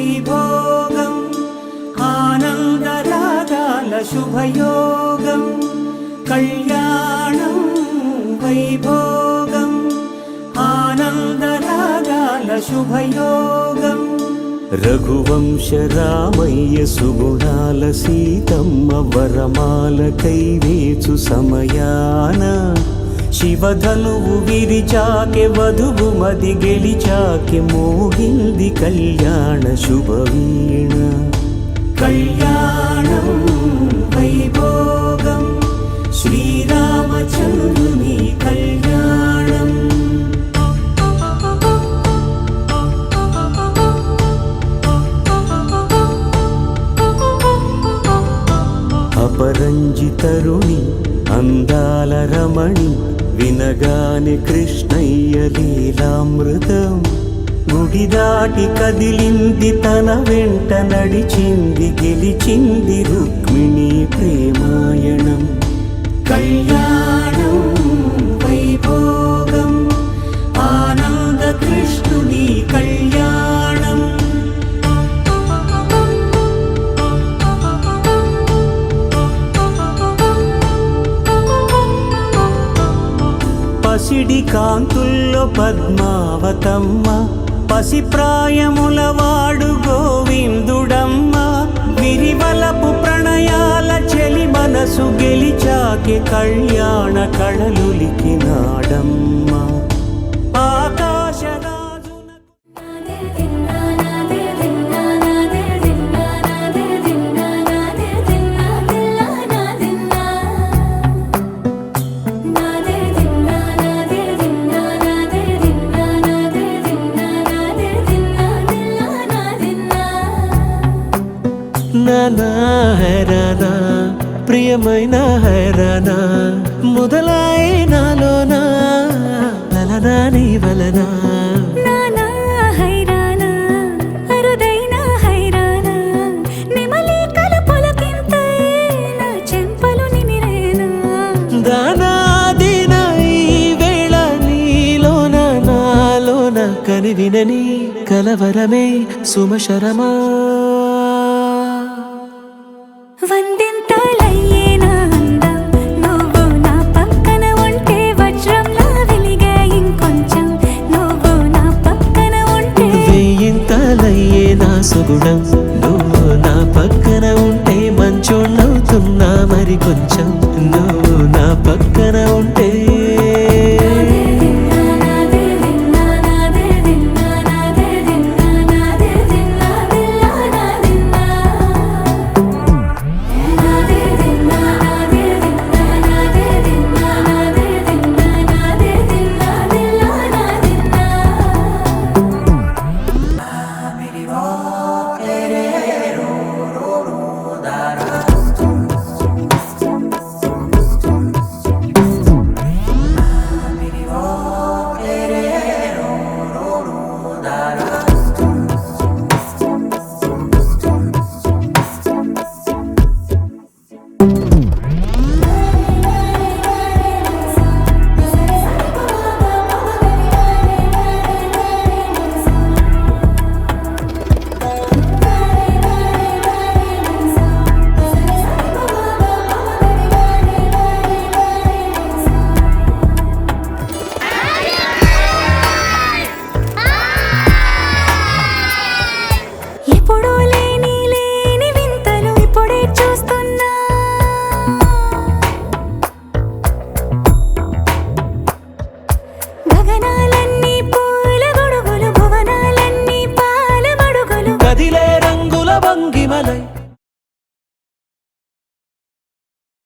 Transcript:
వైభోగం ఆనందరాగాల శుభయోగం కళ్యాణం వైభోగం ఆనందరాగాల శుభయోగం రఘువంశ రామయ్య సుగుణాల సీతమ్మ వరమాల కైవేచు సమయాన శివధనువు విరిచాకె వధువు మది గెలిచాకె మోగింది కళ్యాణ శుభవీణ కళ్యాణం వైభోగం శ్రీరామచంద్రుని కళ్యాణం అపరంజి తరుణి అందాల రమణి వినగానే కృష్ణయ్య లీలామృతం గుడి దాటి కదిలింది తన వెంట నడిచింది గెలిచింది రుక్మిణి ప్రేమాయణం కళ్యాణం వైభోగం ఆనంద కృష్ణుని కళ్యాణం పసిడి కాంతుల్లో పద్మావతమ్మ పసిప్రాయముల వాడు గోవిందుడమ్మ విరివలపు ప్రణయాల చెలి మనసు గెలిచాకే కళ్యాణ కళలులికినాడమ్మ ఆకాశరాజున నానా హైరానా ప్రియమైన హైరానా మొదలాయి నాలోనా లలనా నీ వలనా నానా హైరానా అరుదైన హైరానా నిమలి కలపులకింతై నా చెంపలు నిమిరేనా దానాదిన ఈ వేళ నీలోన నాలోన కనివినని కలవరమే సుమశరమా వందింతలయ్యేనా అందం నువ్వు నా పక్కన ఉంటే వజ్రంలా వెలిగే ఇంకొంచెం నువ్వు నా పక్కన ఉంటే వేయింతలయ్యే నా సుగుణం నువ్వు నా పక్కన ఉంటే మంచోళ్ళవుతున్నా మరి కొంచెం నువ్వు